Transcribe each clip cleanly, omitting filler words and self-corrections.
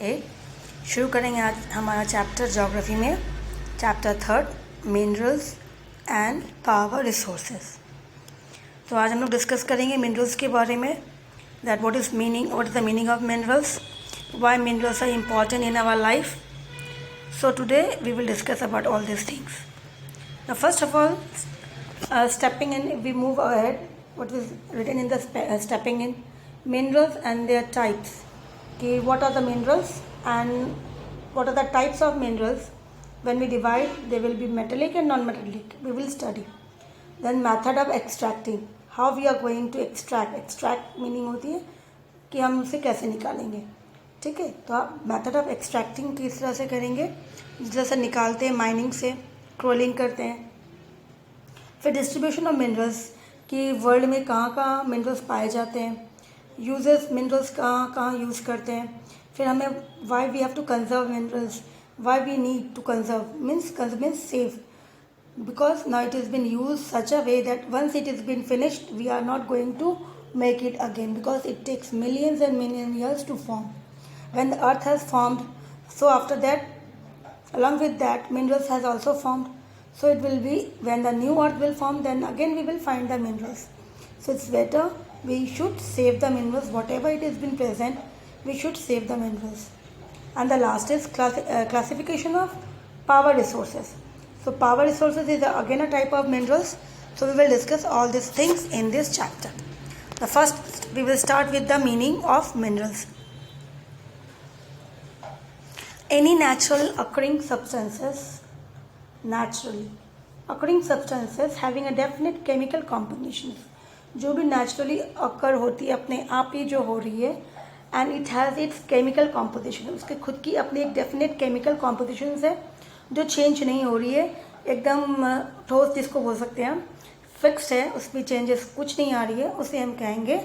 एक शुरू करेंगे आज हमारा चैप्टर ज्योग्राफी में, chapter 3 minerals and power resources. तो आज हम लोग डिस्कस करेंगे मिनरल्स के बारे में, that what is the meaning of minerals, why minerals are important in our life. So today we will discuss about all these things. Now first of all, stepping in, we move ahead. What is written in the stepping in, minerals and their types. Okay, what are the minerals and what are the types of minerals? When we divide, they will be metallic and non-metallic. We will study. Then method of extracting. How we are going to extract. Extract meaning होती है कि हम उसे कैसे निकालेंगे. ठीक है, तो आप मेथड ऑफ एक्सट्रैक्टिंग किस तरह से करेंगे, जैसे निकालते हैं माइनिंग से, क्रोलिंग करते हैं. फिर डिस्ट्रीब्यूशन ऑफ मिनरल्स कि वर्ल्ड में कहाँ कहाँ मिनरल्स पाए जाते हैं, यूजेस मिनरल्स कहाँ कहाँ यूज़ करते हैं. फिर हमें why we have to conserve minerals, why we need to conserve means save, because now it has been used such a way that once it has been finished we are not going to make it again, because it takes millions and millions years to form. When the earth has formed, so after that, along with that, minerals has also formed. So it will be, when the new earth will form, then again we will find the minerals. So it's better we should save the minerals, whatever it has been present, we should save the minerals. And the last is classification of power resources. So power resources is again a type of minerals. So we will discuss all these things in this chapter. The first, we will start with the meaning of minerals. Any naturally occurring substances having a definite chemical combinations. जो भी naturally occur होती है अपने आप ही जो हो रही है, and it has its chemical composition, उसके खुद की अपनी एक definite chemical compositions है जो चेंज नहीं हो रही है, एकदम ठोस जिसको बोल सकते हैं हम, फिक्स्ड है, उसमें चेंजेस कुछ नहीं आ रही है, उसे हम कहेंगे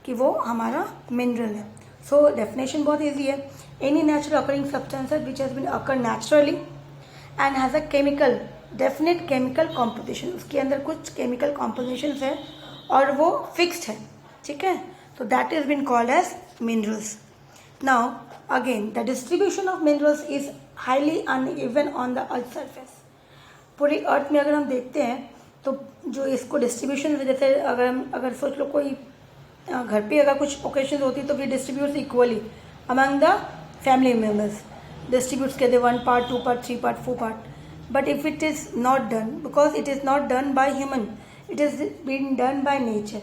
कि वो हमारा मिनरल है. सो डेफिनेशन बहुत ईजी है. Any natural occurring substances which has been occur naturally and has a chemical definite chemical composition, उसके अंदर कुछ केमिकल कॉम्पोजिशन है और वो फिक्स्ड है. ठीक है, तो that is been called as minerals. Now again the distribution of minerals is highly uneven on the earth surface. पूरी अर्थ में अगर हम देखते हैं तो जो इसको डिस्ट्रीब्यूशन, जैसे अगर सोच लो कोई घर पे अगर कुछ ओकेजन होती तो we distribute equally among the family members, distributes कहते 1 part 2 part 3 part 4 part. But if it is not done, because it is not done by human, it is been done by nature.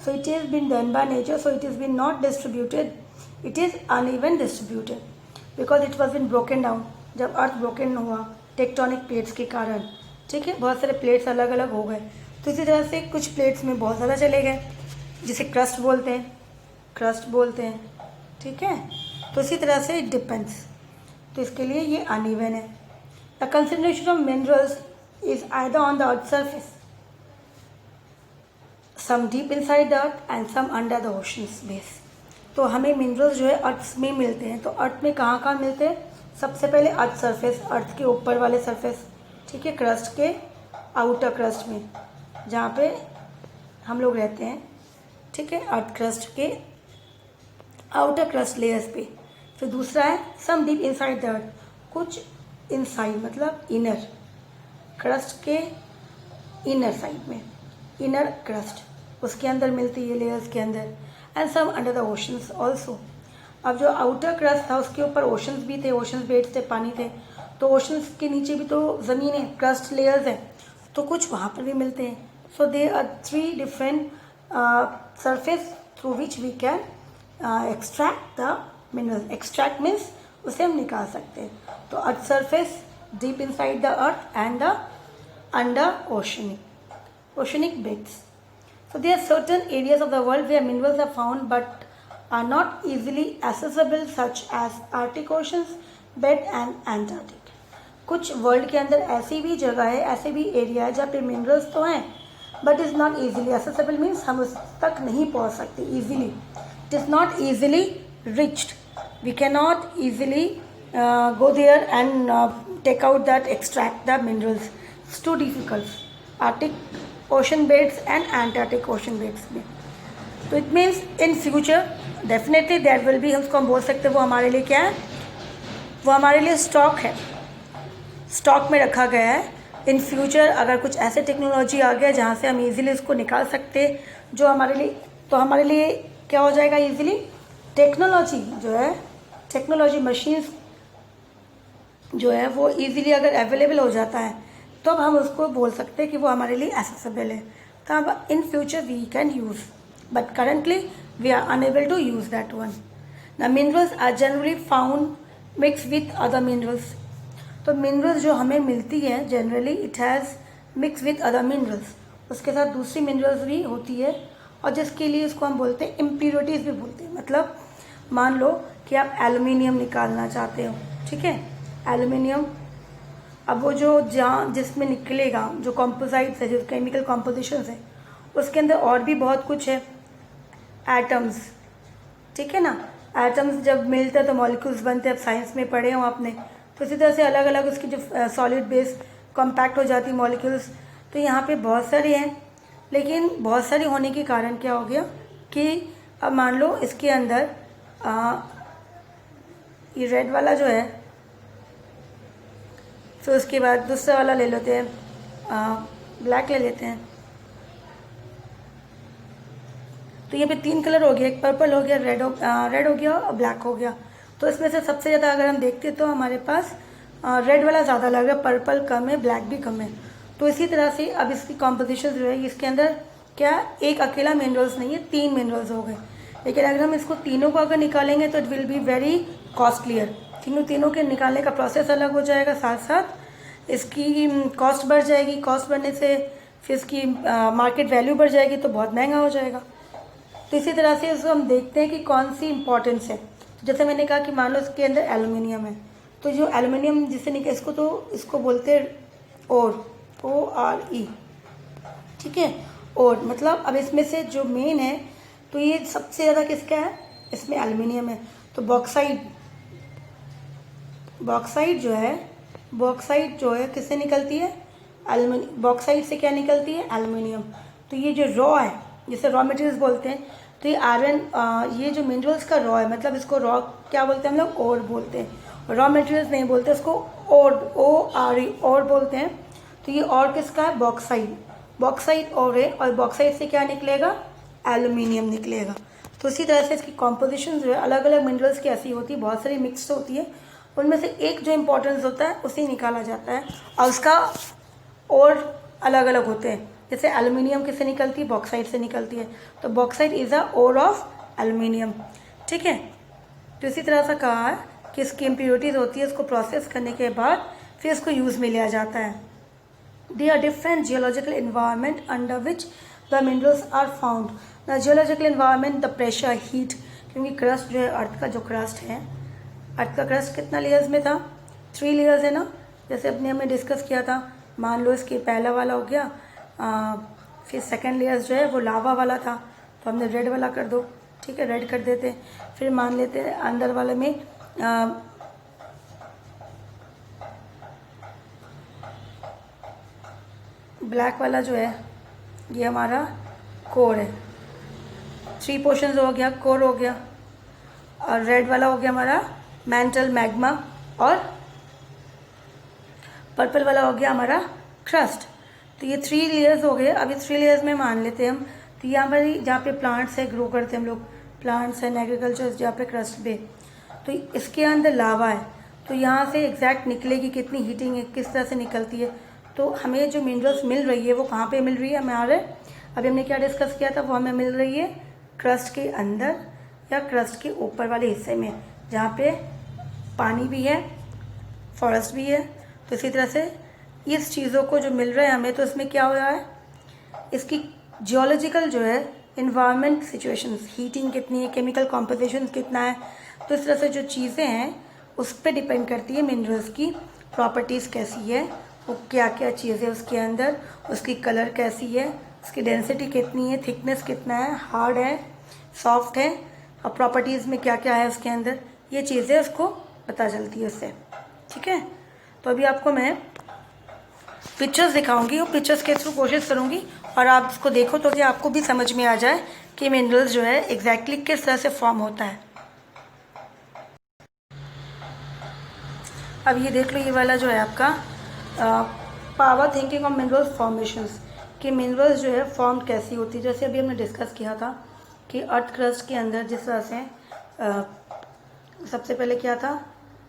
So it has been done by nature, so it has been not distributed, it is uneven distributed because it was been broken down. जब अर्थ broken हुआ tectonic plates के कारण, ठीक है, बहुत सारे plates अलग अलग हो गए, तो इसी तरह से कुछ प्लेट्स में बहुत ज़्यादा चले गए, जिसे क्रस्ट बोलते हैं. ठीक है, तो इसी तरह से इट डिपेंड्स, तो इसके लिए ये अनइवन है. The concentration of minerals is either on the earth surface, some deep inside the earth and some under the ocean's base. तो हमें मिनरल्स जो है अर्थ में मिलते हैं. तो अर्थ में कहाँ कहाँ मिलते हैं, सबसे पहले अर्थ सरफेस, अर्थ के ऊपर वाले सरफेस, ठीक है, क्रस्ट के आउटर क्रस्ट में जहाँ पे हम लोग रहते हैं. ठीक है, अर्थ क्रस्ट के आउटर क्रस्ट लेयर्स पे. फिर दूसरा है some deep inside the earth, कुछ इनसाइड मतलब इनर क्रस्ट के इनर साइड में, इनर क्रस्ट उसके अंदर मिलती है लेयर्स के अंदर. And some under the oceans also. अब जो आउटर क्रस्ट था उसके ऊपर ओशंस भी थे, ओशंस बेड्स थे, पानी थे, तो ओशंस के नीचे भी तो ज़मीन है, क्रस्ट लेयर्स है, तो कुछ वहाँ पर भी मिलते हैं. So they are 3 different surface through which we can extract the mineral. Extract means उसे हम निकाल सकते हैं. तो earth surface, deep inside the earth and the under oceanic beds. So there are certain areas of the world where minerals are found but are not easily accessible, such as Arctic Ocean's bed and Antarctic. कुछ world के अंदर ऐसी भी जगह है, ऐसे भी area है जहाँ पे मिनरल्स तो हैं but is not easily accessible, means हम उस तक नहीं पहुँच सकते easily. It is not easily reached, we can not easily go there and take out that, extract the minerals. It's too difficult. Arctic ocean beds and Antarctic ocean beds में. तो it means in future definitely that will be, हम उसको हम बोल सकते हैं वो हमारे लिए क्या है, वो हमारे लिए स्टॉक है, स्टॉक में रखा गया है। इन फ्यूचर अगर कुछ ऐसे टेक्नोलॉजी आ गया जहाँ से हम इजीली इसको निकाल सकते, जो हमारे लिए, तो हमारे लिए क्या हो जाएगा इजीली, टेक्नोलॉजी जो है, टेक्नोलॉजी मशीन्स जो है वो इजीली अगर अवेलेबल हो जाता है तो अब हम उसको बोल सकते हैं कि वो हमारे लिए एक्सेसिबल है। तो अब in future we can use, but currently we are unable to use that one. The minerals are generally found mix with other minerals. तो मिनरल्स जो हमें मिलती है generally it has mix with other minerals, उसके साथ दूसरी minerals भी होती है, और जिसके लिए उसको हम बोलते हैं इम्प्योरिटीज़ भी बोलते हैं। मतलब मान लो कि आप एल्युमिनियम निकालना चाहते हो, ठीक है, एल्युमिनियम, अब वो जो जहाँ जिसमें निकलेगा जो कॉम्पोजाइट्स है, जो केमिकल कॉम्पोजिशंस है, उसके अंदर और भी बहुत कुछ है, एटम्स, ठीक है ना। एटम्स जब मिलते हैं तो मॉलिक्यूल्स बनते हैं, अब साइंस में पढ़े हो आपने, तो इसी तरह से अलग अलग उसकी जो सॉलिड बेस कॉम्पैक्ट हो जाती मॉलिक्यूल्स। तो यहाँ पे बहुत सारे हैं, लेकिन बहुत सारी होने के कारण क्या हो गया कि अब मान लो इसके अंदर ये रेड वाला जो है, फिर उसके बाद दूसरा वाला ले लेते हैं, ब्लैक ले लेते हैं। तो यहाँ पे 3 कलर हो गया, एक पर्पल हो गया, रेड हो गया और ब्लैक हो गया। तो इसमें से सबसे ज़्यादा अगर हम देखते हैं तो हमारे पास रेड वाला ज़्यादा लग रहा है, पर्पल कम है, ब्लैक भी कम है। तो इसी तरह से अब इसकी कॉम्पोजिशन जो है, इसके अंदर क्या एक अकेला मिनरल्स नहीं है, 3 मिनरल्स हो गए। लेकिन अगर हम इसको तीनों को अगर निकालेंगे तो it will be very costlier, तीनों के निकालने का प्रोसेस अलग हो जाएगा, साथ साथ इसकी कॉस्ट बढ़ जाएगी, कॉस्ट बढ़ने से फिर इसकी मार्केट वैल्यू बढ़ जाएगी, तो बहुत महंगा हो जाएगा। तो इसी तरह से इसको हम देखते हैं कि कौन सी इंपॉर्टेंस है। जैसे मैंने कहा कि मान लो इसके अंदर एल्युमिनियम है, तो जो एल्युमिनियम जिससे निकल इसको, तो इसको बोलते हैं ओर, ORE, ठीक है, और मतलब अब इसमें से जो मेन है, तो ये सबसे ज़्यादा किसका है, इसमें एल्युमिनियम है। तो बॉक्साइट जो है किससे निकलती है, बॉक्साइट से क्या निकलती है, एल्युमिनियम। तो ये जो रॉ है, जिसे रॉ मटेरियल्स बोलते हैं, तो ये आयरन, ये जो मिनरल्स का रॉ है, मतलब इसको रॉ क्या बोलते हैं हम लोग, ओर बोलते हैं। रॉ मटेरियल्स नहीं बोलते इसको, ओर, ORE, ओर बोलते हैं। तो ये और किसका है, बॉक्साइट और है, और बॉक्साइट से क्या निकलेगा, एल्युमिनियम निकलेगा। तो इसी तरह से इसकी कॉम्पोजिशन जो है अलग अलग मिनरल्स की ऐसी होती है, बहुत सारी मिक्स होती है, उनमें से एक जो इम्पोर्टेंस होता है उसे निकाला जाता है, और उसका और अलग अलग होते हैं। जैसे एल्युमिनियम किससे निकलती है, बॉक्साइट से निकलती है, तो bauxite is a ore of aluminium, ठीक है। तो इसी तरह से कहा है कि इसकी इम्प्योरिटीज होती है, इसको प्रोसेस करने के बाद फिर इसको यूज़ में लिया जाता है। They are different geological environment under which the minerals are found. The geological environment, the pressure, heat, क्योंकि क्रस्ट जो है, अर्थ का जो क्रस्ट है, अर्थ का क्रस्ट कितना लेयर्स में था, 3 लेयर्स है ना, जैसे अपने हमने डिस्कस किया था। मान लो इसके पहला वाला हो गया, फिर सेकंड लेयर्स जो है वो लावा वाला था, तो हमने रेड वाला कर दो, ठीक है, रेड कर देते। फिर मान लेते हैं अंदर वाले में ब्लैक वाला जो है ये हमारा कोर है, 3 पोर्शंस हो गया, कोर हो गया, और रेड वाला हो गया हमारा मैंटल, मैग्मा, और पर्पल वाला हो गया हमारा क्रस्ट। तो ये 3 लेयर्स हो गए। अभी 3 लेयर्स में मान लेते हैं हम, तो यहाँ पर जहाँ पे प्लांट्स है, ग्रो करते हैं हम लोग, प्लांट्स एंड एग्रीकल्चर, जहाँ पे क्रस्ट पे, तो इसके अंदर लावा है, तो यहाँ से एग्जैक्ट निकलेगी कितनी हीटिंग है, किस तरह से निकलती है। तो हमें जो मिनरल्स मिल रही है वो कहाँ पे मिल रही है हमारे, अभी हमने क्या डिस्कस किया था, वो हमें मिल रही है क्रस्ट के अंदर या क्रस्ट के ऊपर वाले हिस्से में, जहाँ पे पानी भी है, फॉरेस्ट भी है। तो इसी तरह से इस चीज़ों को जो मिल रहा है हमें, तो इसमें क्या हो रहा है, इसकी जियोलॉजिकल जो है इन्वायरमेंट सिचुएशंस, हीटिंग कितनी है, केमिकल कॉम्पोजिशन कितना है, तो इस तरह से जो चीज़ें हैं उस पर डिपेंड करती है मिनरल्स की प्रॉपर्टीज़ कैसी है, वो क्या क्या चीज़ें उसके अंदर, उसकी कलर कैसी है, उसकी डेंसिटी कितनी है, थिकनेस कितना है, हार्ड है, सॉफ्ट है, और प्रॉपर्टीज़ में क्या क्या है उसके अंदर, ये चीज़ें उसको पता चलती है उससे, ठीक है। तो अभी आपको मैं पिक्चर्स दिखाऊंगी, और पिक्चर्स के थ्रू कोशिश करूंगी और आप इसको देखो तो कि आपको भी समझ में आ जाए कि मिनरल्स जो है एग्जैक्टली किस तरह से फॉर्म होता है। अब ये देख लो, ये वाला जो है आपका power thinking of minerals formations, कि मिनरल्स जो है फॉर्म कैसी होती है। जैसे अभी हमने डिस्कस किया था कि अर्थ क्रस्ट के अंदर जिस तरह से सबसे पहले क्या था,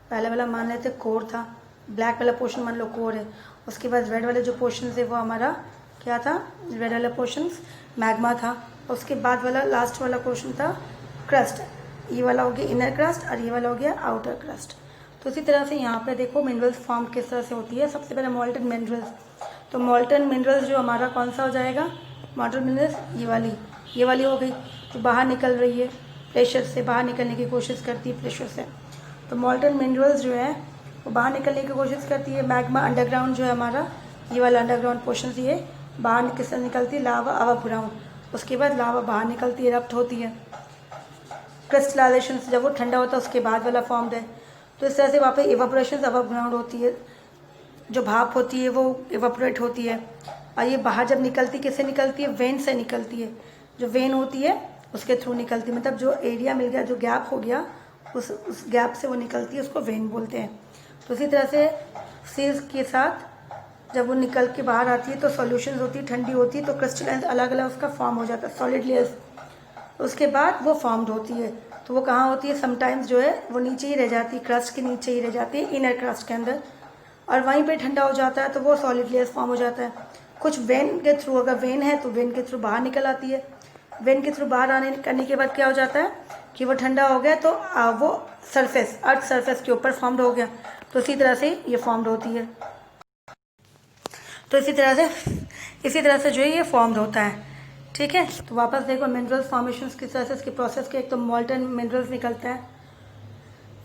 पहले वाला मान लेते कोर था, ब्लैक वाला पोर्शन मान लो कोर है, उसके बाद रेड वाले जो पोर्शन है वो हमारा क्या था, रेड वाला पोर्शन मैग्मा था, उसके बाद वाला लास्ट वाला पोर्शन था क्रस्ट, ये वाला हो गया इनर क्रस्ट और ये वाला हो गया आउटर क्रस्ट। तो इसी तरह से यहाँ पे देखो मिनरल्स फॉर्म किस तरह से होती है। सबसे पहले मॉल्टन मिनरल्स, तो मॉल्टन मिनरल्स जो हमारा कौन सा हो जाएगा, मॉल्टन मिनरल्स ये वाली हो गई, तो बाहर निकल रही है, प्रेशर से बाहर निकलने की कोशिश करती है प्रेशर से। तो मॉल्टन मिनरल्स जो है वो बाहर निकलने की कोशिश करती है। मैग्मा अंडरग्राउंड जो है हमारा, ये वाला अंडरग्राउंड पोर्शन ये बाहर किससे निकलती है, लावा अबव ग्राउंड, उसके बाद लावा बाहर निकलती है, इरप्ट होती है। क्रिस्टलाइजेशन जब वो ठंडा होता है उसके बाद वाला फॉर्म है। तो इस तरह से वहाँ पे इवापोरेशन अबव ग्राउंड होती है, जो भाप होती है वो इवापोरेट होती है, और ये बाहर जब निकलती किससे निकलती है, वेन से निकलती है। जो वेन होती है उसके थ्रू निकलती है, मतलब जो एरिया मिल गया, जो गैप हो गया, उस गैप से वो निकलती है, उसको वेन बोलते हैं। तो इसी तरह से सील्स के साथ जब वो निकल के बाहर आती है तो सॉल्यूशंस होती है, ठंडी होती है, तो क्रिस्टलाइन अलग अलग उसका फॉर्म हो जाता है, सॉलिड लेयर्स, उसके बाद वो फॉर्म्ड होती है। तो वो कहाँ होती है, समटाइम्स जो है वो नीचे ही रह जाती है, क्रस्ट के नीचे ही रह जाती है, इनर क्रस्ट के अंदर, और वहीं पे ठंडा हो जाता है तो वो सॉलिड लेयर्स फॉर्म हो जाता है। कुछ वेन के थ्रू, अगर वेन है तो वेन के थ्रू बाहर निकल आती है, वेन के थ्रू बाहर आने करने के बाद क्या हो जाता है कि वो ठंडा हो गया तो वो सरफेस, अर्थ सरफेस के ऊपर फॉर्म्ड हो गया, तो इसी तरह से ये फॉर्म्ड होती है। तो इसी तरह से जो है ये फॉर्म्ड होता है, ठीक है। तो वापस देखो मिनरल्स फॉर्मेशंस किस तरह से इसके प्रोसेस के, एक तो मॉल्टन मिनरल्स निकलता है,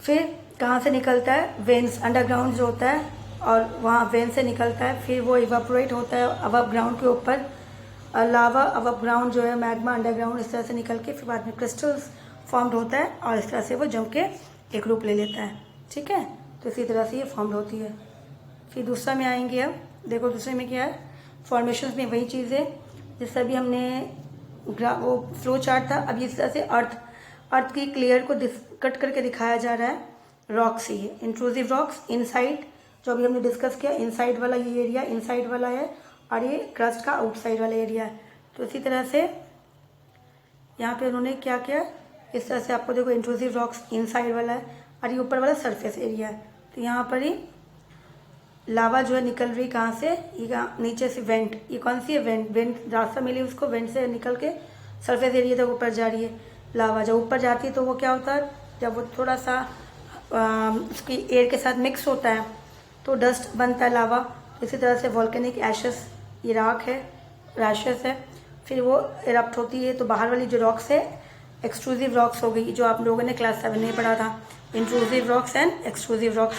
फिर कहाँ से निकलता है, वेन्स अंडरग्राउंड जो होता है, और वहाँ वेन से निकलता है, फिर वो इवापोरेट होता है अबव ग्राउंड के ऊपर, लावा अबव ग्राउंड जो है, मैग्मा अंडरग्राउंड, इस तरह से निकल के फिर बाद में क्रिस्टल्स फॉर्म्ड होता है, और इस तरह से वो जम के एक रूप ले लेता है, ठीक है। तो इसी तरह से ये फॉर्म्ड होती है। फिर दूसरा में आएंगे, अब देखो दूसरे में क्या है, फॉर्मेशंस में वही चीज़ है जैसे अभी हमने वो फ्लो चार्ट था, अब इस तरह से अर्थ की क्लियर को कट करके दिखाया जा रहा है, रॉक्स ही है, इंट्रूसिव रॉक्स इनसाइड, जो अभी हमने डिस्कस किया, इनसाइड वाला ये एरिया इनसाइड वाला है, और ये क्रस्ट का आउटसाइड वाला एरिया है। तो इसी तरह से यहाँ पे उन्होंने क्या किया, इस तरह से आपको देखो इंट्रूसिव रॉक्स इनसाइड वाला है, और ये ऊपर वाला सरफेस एरिया है। तो यहाँ पर ही लावा जो है निकल रही कहाँ से, ये नीचे से वेंट, ये कौन सी है, वेंट रास्ता मिली उसको, वेंट से निकल के सरफेस एरिया तक ऊपर जा रही है लावा। जब ऊपर जाती है तो वो क्या होता है, जब वो थोड़ा सा उसकी एयर के साथ मिक्स होता है तो डस्ट बनता है लावा। इसी तरह से वॉल्केनिक एशेस, ये राख है, रैशेस है, फिर वो इरप्ट होती है, तो बाहर वाली जो रॉक्स है एक्सट्रूसिव रॉक्स हो गई, जो आप लोगों ने क्लास 7 में पढ़ा था, intrusive rocks and extrusive rocks.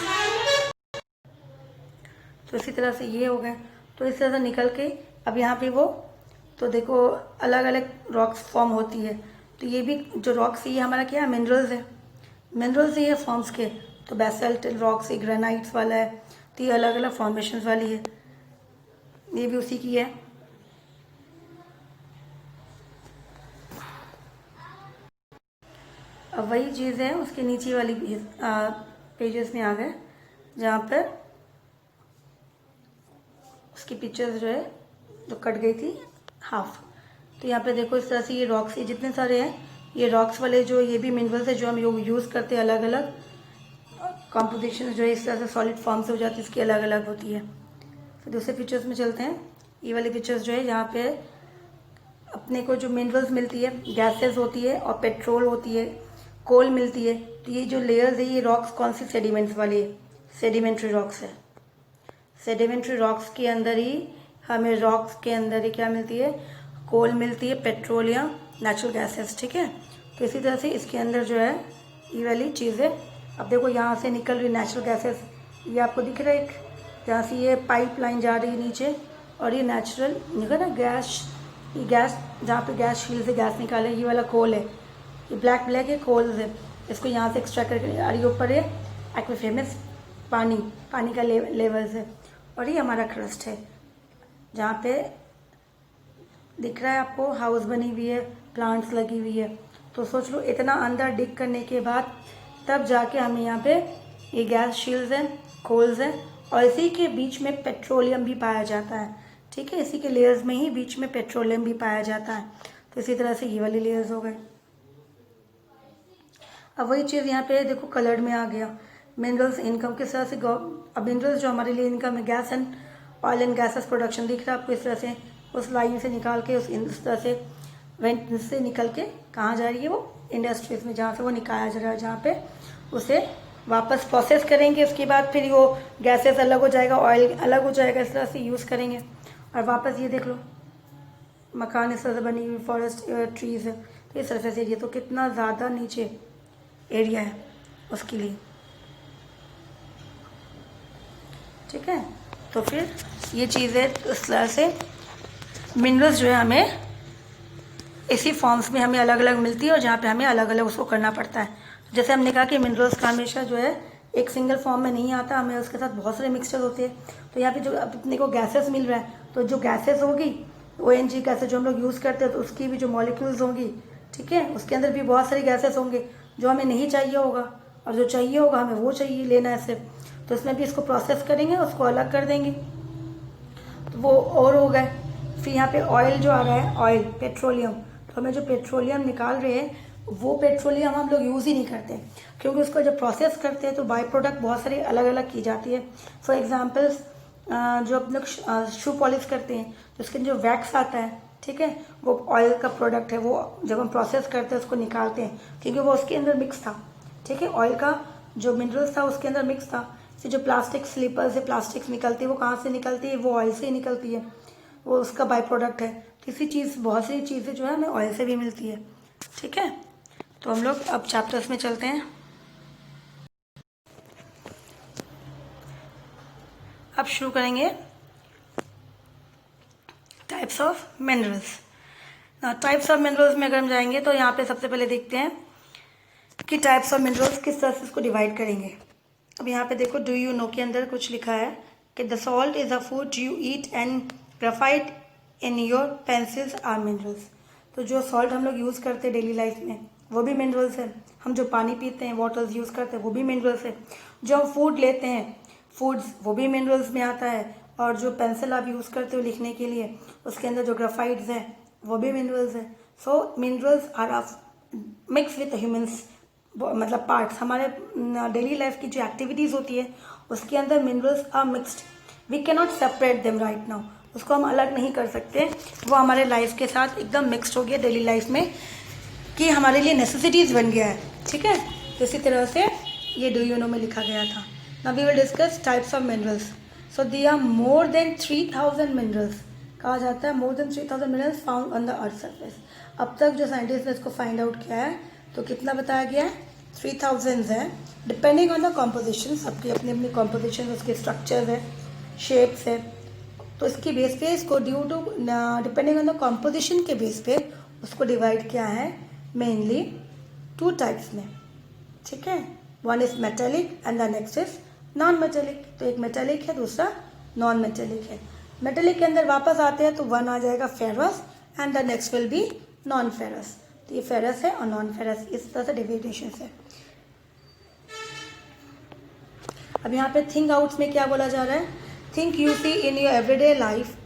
तो इसी तरह से ये हो गए, तो इस तरह से निकल के अब यहाँ पे वो, तो देखो अलग अलग रॉक्स फॉर्म होती है। तो ये भी जो रॉक्स ये हमारा क्या है, मिनरल्स है, मिनरल्स ये फॉर्म्स के, तो बेसल्ट रॉक्स, ग्रेनाइट्स वाला है, तो ये अलग अलग फॉर्मेशंस वाली है, ये भी उसी की है। अब वही चीज़ है उसके नीचे वाली पेजेस में आ गए, जहाँ पर उसकी पिक्चर्स जो है जो कट गई थी हाफ। तो यहाँ पे देखो इस तरह से ये रॉक्स, ये जितने सारे हैं ये रॉक्स वाले, जो ये भी मिनरल्स है जो हम यूज़ करते हैं, अलग अलग कॉम्पोजिशन जो है इस तरह से सॉलिड फॉर्म से हो जाती है, इसकी अलग अलग होती है। फिर दूसरे पिक्चर्स में चलते हैं, ये वाली पिक्चर्स जो है यहाँ पे अपने को जो मिनरल्स मिलती है, गैसेस होती है और पेट्रोल होती है, कोल मिलती है। तो ये जो लेयर्स है ये रॉक्स कौन सी, सेडिमेंट्स वाली है, सेडिमेंट्री रॉक्स है। सेडिमेंट्री रॉक्स के अंदर ही हमें, रॉक्स के अंदर ही क्या मिलती है, कोल मिलती है, पेट्रोल या नेचुरल गैसेस, ठीक है। तो इसी तरह से इसके अंदर जो है ये वाली चीज़ है। अब देखो यहाँ से निकल रही नेचुरल गैसेस, ये आपको दिख रहा है एक, जहाँ से ये पाइपलाइन जा रही है नीचे, और ये नेचुरल निकल ना गैस, ये गैस जहाँ पे गैस शील से गैस निकाले, ये वाला कोल है, ये ब्लैक है, कोल है, इसको यहाँ से एक्सट्रैक्ट करके, और ये ऊपर है एक्विफेमस पानी का लेवल्स है, और ये हमारा क्रस्ट है जहाँ पे दिख रहा है आपको हाउस बनी हुई है, प्लांट्स लगी हुई है। तो सोच लो इतना अंदर डिग करने के बाद तब जाके हमें यहाँ पे ये गैस शील्ड्स हैं, कोल्स हैं, और इसी के बीच में पेट्रोलियम भी पाया जाता है। ठीक है, इसी के लेयर्स में ही बीच में पेट्रोलियम भी पाया जाता है। तो इसी तरह से ये वाली लेयर्स हो गए। अब वही चीज़ यहाँ पे देखो कलर्ड में आ गया। मिनरल्स इनकम किस तरह से, अब मिनरल्स जो हमारे लिए इनकम है, gas and oil and gases production दिख रहा है आपको इस तरह से, उस लाइन से निकाल के इस तरह से वेंट से निकल के कहाँ जा रही है, वो इंडस्ट्रीज में जहाँ से वो निकाला जा रहा है, जहाँ पे उसे वापस प्रोसेस करेंगे। उसके बाद फिर वो गैसेस अलग हो जाएगा, ऑयल अलग हो जाएगा, इस तरह से यूज़ करेंगे। और वापस ये देख लो मकान इस तरह से बनी हुई, फॉरेस्ट ट्रीज है, तो इस तरह से एरिया, तो कितना ज़्यादा नीचे एरिया है उसके लिए। ठीक है, तो फिर ये चीज़ें इस तरह से मिनरल्स जो है हमें इसी फॉर्म्स में हमें अलग अलग मिलती है, और जहाँ पे हमें अलग अलग उसको करना पड़ता है। जैसे हमने कहा कि मिनरल्स का हमेशा जो है एक सिंगल फॉर्म में नहीं आता, हमें उसके साथ बहुत सारे मिक्सचर होते हैं। तो यहाँ पे जो अपने को गैसेस मिल रहा है, तो जो गैसेस होगी ONG गैसेस जो हम लोग यूज़ करते हैं, तो उसकी भी जो मॉलिक्यूल्स होंगी, ठीक है, उसके अंदर भी बहुत सारी गैसेस होंगे जो हमें नहीं चाहिए होगा, और जो चाहिए होगा हमें वो चाहिए लेना है सिर्फ। तो इसमें भी इसको प्रोसेस करेंगे, उसको अलग कर देंगे, तो वो और हो गए। फिर यहाँ पे ऑयल जो आ रहा है, ऑयल पेट्रोलियम, तो हमें जो पेट्रोलियम निकाल रहे हैं वो पेट्रोलियम हम लोग यूज़ ही नहीं करते, क्योंकि उसको जब प्रोसेस करते हैं तो बाई प्रोडक्ट बहुत सारी अलग अलग की जाती है। फॉर एग्जांपल्स जो अपने लोग शू पॉलिश करते हैं तो उसके जो वैक्स आता है, ठीक है, वो ऑयल का प्रोडक्ट है। वो जब हम प्रोसेस करते हैं उसको निकालते हैं, क्योंकि वो उसके अंदर मिक्स था। ठीक है, ऑयल का जो मिनरल्स था उसके अंदर मिक्स था। फिर जो प्लास्टिक स्लीपर्स से प्लास्टिक्स निकलती है, वो कहाँ से निकलती है, वो ऑयल से ही निकलती है, वो उसका बाई प्रोडक्ट है। किसी चीज़, बहुत सी चीज़ें जो है हमें ऑयल से भी मिलती है। ठीक है, तो हम लोग अब चैप्टर्स में चलते हैं। अब शुरू करेंगे types of minerals. Types of minerals में अगर हम जाएंगे तो यहाँ पे सबसे पहले देखते हैं कि टाइप्स ऑफ मिनरल्स किस तरह से इसको डिवाइड करेंगे। अब यहाँ पे देखो, डू यू नो के अंदर कुछ लिखा है कि the salt is a food you eat and graphite in your pencils are minerals. तो जो सॉल्ट हम लोग यूज़ करते हैं डेली लाइफ में वो भी मिनरल्स है। हम जो पानी पीते हैं, वाटर्स यूज़ करते हैं, वो भी मिनरल्स है। जो हम फूड लेते हैं, फूड्स, वो भी मिनरल्स में आता है। और जो पेंसिल आप यूज़ करते हो लिखने के लिए, उसके अंदर जो ग्राफाइट्स है वो भी मिनरल्स है। So minerals are of mix with humans, मतलब पार्ट्स। हमारे डेली लाइफ की जो एक्टिविटीज़ होती है उसके अंदर minerals are mixed, we can not separate them right now. उसको हम अलग नहीं कर सकते, वो हमारे लाइफ के साथ एकदम मिक्सड हो गया डेली लाइफ में, कि हमारे लिए नेसेसिटीज़ बन गया है। ठीक है, तो इसी तरह से ये डू यू नो में लिखा गया था। Now we will discuss types of minerals. So they are more than 3000 minerals, कहा जाता है more than 3000 minerals found on the earth surface. अब तक जो साइंटिस्ट ने इसको फाइंड आउट किया है, तो कितना बताया गया है, 3000 है, डिपेंडिंग ऑन द कॉम्पोजिशन। सबकी अपनी अपनी कॉम्पोजिशन, उसके स्ट्रक्चर है, शेप्स है, तो इसकी बेस पे इसको due to depending on the composition के बेस पे उसको डिवाइड किया है मेनली 2 टाइप्स में। ठीक है, one is metallic and the next is non metallic. तो एक मेटेलिक है, दूसरा नॉन मेटेलिक है। मेटेलिक के अंदर वापस आते हैं तो वन आ जाएगा ferrous and the next will be non ferrous. तो ये फेरस है और नॉन फेरस, इस तरह से डिविडेशन है। अब यहाँ पे थिंक आउट्स में क्या बोला जा रहा है, think you see in your everyday life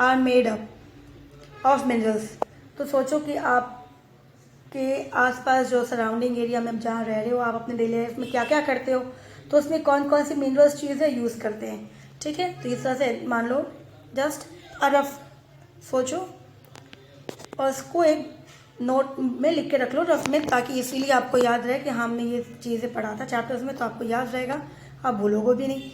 are made up of minerals. तो सोचो कि आपके आसपास जो सराउंडिंग एरिया में जहाँ रह रहे हो, आप अपने डेली लाइफ में क्या क्या करते हो, तो उसमें कौन कौन सी मिनरल्स चीज़ें यूज़ करते हैं। ठीक है, तो इस तरह से मान लो जस्ट रफ सोचो और उसको एक नोट में लिख के रख लो रफ में, ताकि इसीलिए आपको याद रहे कि हमने ये चीज़ें पढ़ा था चैप्टर्स में, तो आपको याद रहेगा, आप भूलोगे भी नहीं।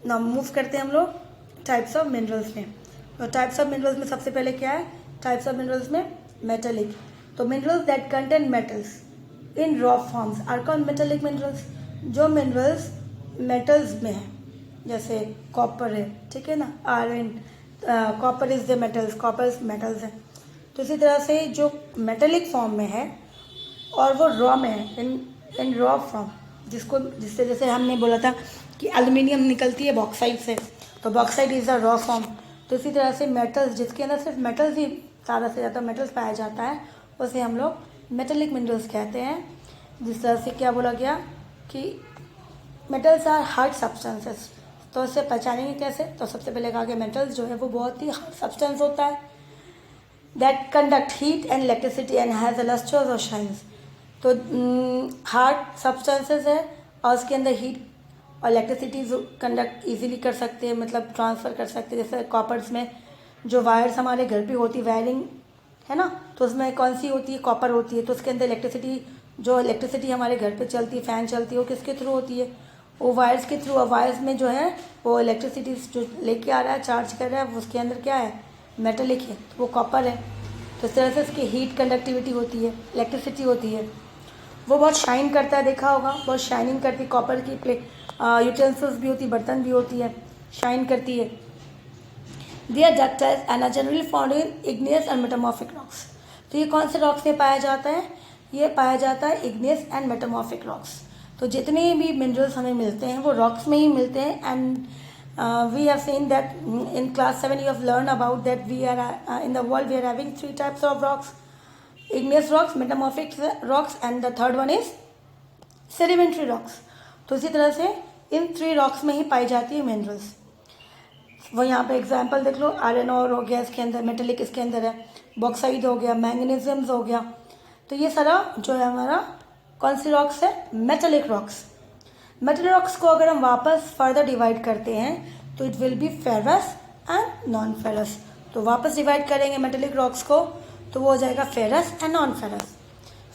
ना मूव करते हैं हम लोग टाइप्स ऑफ मिनरल्स में। तो टाइप्स ऑफ मिनरल्स में सबसे पहले क्या है, टाइप्स ऑफ मिनरल्स में मेटेलिक। तो minerals that contain metals in raw forms are called metallic minerals. जो मिनरल्स मेटल्स में हैं, जैसे कॉपर है, ठीक है ना, iron, copper is the metals, copper metals है। तो इसी तरह से जो मेटेलिक फॉर्म में है और वो रॉ में है, इन रॉ फॉर्म, जिससे जैसे हमने बोला था कि एल्युमिनियम निकलती है बॉक्साइट से, तो bauxite is a raw form. तो इसी तरह से मेटल्स, जिसके अंदर सिर्फ मेटल्स ही, ज़्यादा से ज़्यादा मेटल्स पाया जाता है, उसे हम लोग मेटेलिक मिनरल्स कहते हैं। जिस तरह से क्या बोला गया कि मेटल्स आर हार्ड सब्सटेंसेस। तो इसे पहचानेंगे कैसे? तो सबसे पहले कहा कि मेटल्स जो है वो बहुत ही हार्ड सब्सटेंस होता है that conduct heat and electricity and has a lusters और शाइन्स। तो हार्ड सब्सटेंसेस है और उसके अंदर हीट और इलेक्ट्रिसिटी कंडक्ट इजीली कर सकते हैं, मतलब ट्रांसफ़र कर सकते हैं। जैसे कॉपर्स में जो वायर्स हमारे घर पे होती है, वायरिंग है ना, तो उसमें कौन सी होती है? कॉपर होती है। तो उसके अंदर इलेक्ट्रिसिटी हमारे घर पे चलती है, फ़ैन चलती है, वो किसके थ्रू होती है? वो वायर्स के थ्रू। और वायर्स में जो है वो इलेक्ट्रिसिटी जो लेके आ रहा है, चार्ज कर रहा है, उसके अंदर क्या है? मेटलिक है, तो वो कॉपर है। तो इस तरह से इसकी हीट कंडक्टिविटी होती है, इलेक्ट्रिसिटी होती है। वो बहुत शाइन करता है, देखा होगा, बहुत शाइनिंग करती है। कॉपर की यूटेंसिल्स भी होती है, बर्तन भी होती है, शाइन करती है। They are ductile and are generally found in igneous and metamorphic rocks. तो ये कौन से रॉक्स में पाया जाता है? ये पाया जाता है इग्नियस एंड मेटामॉर्फिक रॉक्स। तो जितने भी मिनरल्स हमें मिलते हैं वो रॉक्स में ही मिलते हैं। And we have seen that in class 7 you have learn about that we are in the world we are having 3 types of rocks: igneous rocks, metamorphic rocks and the third one is sedimentary rocks। तो इसी तरह से इन 3 rocks में ही पाई जाती है minerals. वो यहाँ पे एग्जांपल देख लो, आयरन और हो गया इसके अंदर, मेटेलिक इसके अंदर है, बॉक्साइड हो गया, मैंगनीजियम्स हो गया। तो ये सारा जो है हमारा कौन सी रॉक्स है? Metallic rocks. मेटल रॉक्स को अगर हम वापस फर्दर डिवाइड करते हैं तो it will B ferrous and non ferrous. तो वापस डिवाइड करेंगे मेटेलिक रॉक्स को तो वो हो जाएगा ferrous and non ferrous.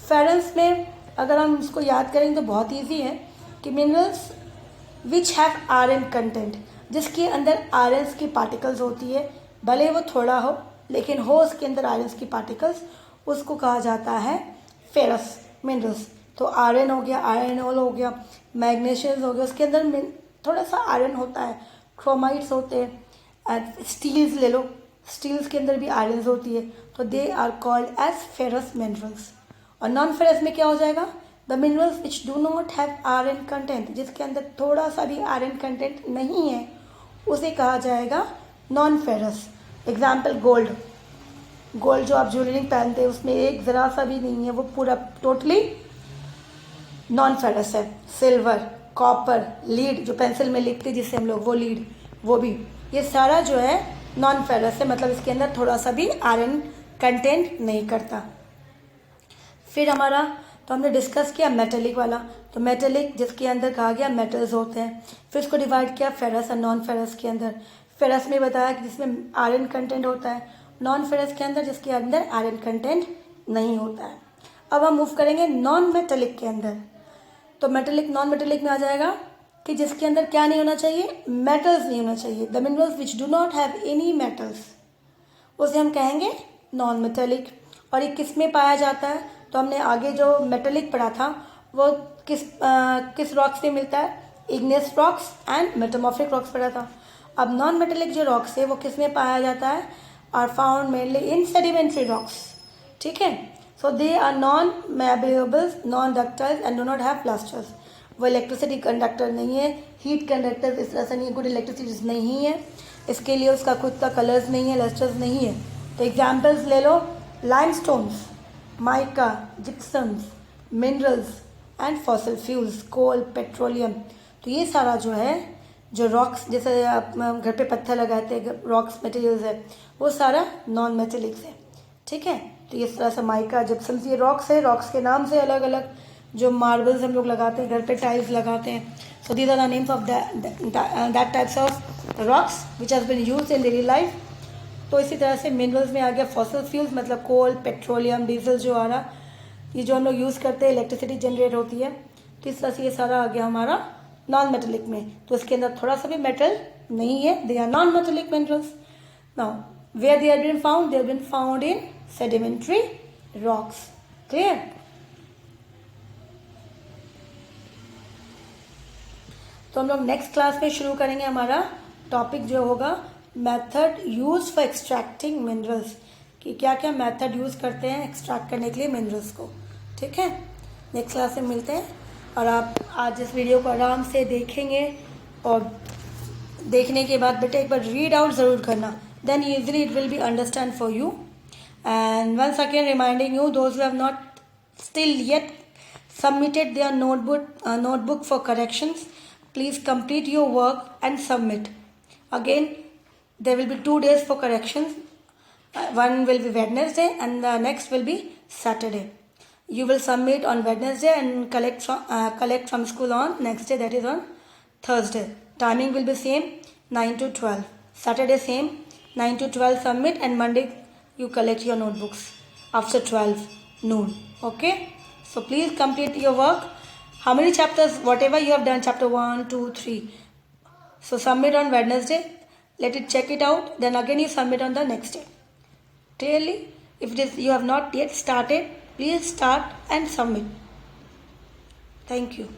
Ferrous में अगर हम इसको याद करेंगे तो बहुत ईजी है कि minerals which have iron content, जिसके अंदर आयरन की पार्टिकल्स होती है, भले वो थोड़ा हो लेकिन हो उसके अंदर आयरन की पार्टिकल्स, उसको कहा जाता है फेरस मिनरल्स। तो आयरन हो गया, आयरन ओल हो गया, मैग्नीशियम हो गया, उसके अंदर थोड़ा सा आयरन होता है, क्रोमाइट्स होते हैं, स्टील्स ले लो, स्टील्स के अंदर भी आयरन होती है, तो they are called as ferrous minerals. और नॉन फेरस में क्या हो जाएगा? The minerals which do not have iron content, जिसके अंदर थोड़ा सा भी आयरन कंटेंट नहीं है, उसे कहा जाएगा non ferrous. Example gold, gold जो आप ज्वेलरी पहनते हैं उसमें एक ज़रा सा भी नहीं है, वो पूरा टोटली नॉन फेरस है। सिल्वर, कॉपर, लीड जो पेंसिल में लिखते हैं जिससे हम लोग, वो लीड, वो भी, ये सारा जो है नॉन फेरस है, मतलब इसके अंदर थोड़ा सा भी आयरन कंटेंट नहीं करता। फिर हमारा तो हमने डिस्कस किया मेटेलिक वाला, तो मेटेलिक जिसके अंदर कहा गया मेटल्स होते हैं। फिर इसको डिवाइड किया फेरस और नॉन फेरस के अंदर। फेरस में बताया कि जिसमें आयरन कंटेंट होता है, नॉन फेरस के अंदर जिसके अंदर आयरन कंटेंट नहीं होता है। अब हम मूव करेंगे नॉन मेटेलिक के अंदर। तो मेटेलिक नॉन मेटेलिक में आ जाएगा कि जिसके अंदर क्या नहीं होना चाहिए? मेटल्स नहीं होना चाहिए। The minerals which do not have any metals, उसे हम कहेंगे नॉन मेटेलिक। और ये किस में पाया जाता है? तो हमने आगे जो मेटेलिक पढ़ा था वो किस रॉक्स में मिलता है? Igneous rocks and metamorphic rocks पढ़ा था। अब नॉन मेटेलिक जो रॉक्स है वो किस में पाया जाता है? Are found mainly in sedimentary rocks. ठीक है, so they are non malleables, non ductile and do not have plasters. वो इलेक्ट्रिसिटी कंडक्टर नहीं है, हीट कंडक्टर इस तरह से नहीं है, गुड इलेक्ट्रिसिटी नहीं है, इसके लिए उसका खुद का कलर्स नहीं है, लस्टर्स नहीं है। तो एग्जाम्पल्स ले लो, limestones, mica, gypsums, minerals and fossil fuels, coal, petroleum. तो ये सारा जो है, जो रॉक्स, जैसे आप घर पे पत्थर लगाते हैं, रॉक्स मटेरियल्स है, वो सारा नॉन मेटेलिक्स है। ठीक है, तो इस तरह से माइका, जिप्सम्स, ये रॉक्स है, रॉक्स के नाम से अलग अलग, जो मार्बल्स हम लोग लगाते हैं घर पे, टाइल्स लगाते हैं। So these are the names of that types of rocks which has been used in daily life. तो इसी तरह से मिनरल्स में आ गया फॉसिल फ्यूल्स, मतलब कोल, पेट्रोलियम, डीजल जो आ रहा, ये जो हम लोग यूज़ करते हैं, इलेक्ट्रिसिटी जनरेट होती है। तो इस तरह से ये सारा आ गया हमारा नॉन मेटेलिक में। तो इसके अंदर थोड़ा सा भी मेटल नहीं है, they are non metallic minerals. Now where they are been found? They are been found in sedimentary rocks. Clear? तो हम लोग नेक्स्ट क्लास में शुरू करेंगे हमारा टॉपिक जो होगा method use for extracting minerals, कि क्या क्या मेथड यूज़ करते हैं एक्सट्रैक्ट करने के लिए मिनरल्स को। ठीक है, नेक्स्ट क्लास में मिलते हैं। और आप आज इस वीडियो को आराम से देखेंगे और देखने के बाद बेटा एक बार रीड आउट ज़रूर करना, then easily it will be understand for you. And once again reminding you, those who have not still yet submitted their notebook for corrections, please complete your work and submit. Again, there will be 2 days for corrections. One will be Wednesday and the next will be Saturday. You will submit on Wednesday and collect from school on next day, that is on Thursday. Timing will be same, 9 to 12. Saturday same, 9 to 12 submit, and Monday you collect your notebooks after 12 noon. Okay? So please complete your work. How many chapters? Whatever you have done, chapter 1, 2, 3. So submit on Wednesday. Let it check it out. Then again you submit on the next day. Clearly, if you have not yet started, please start and submit. Thank you.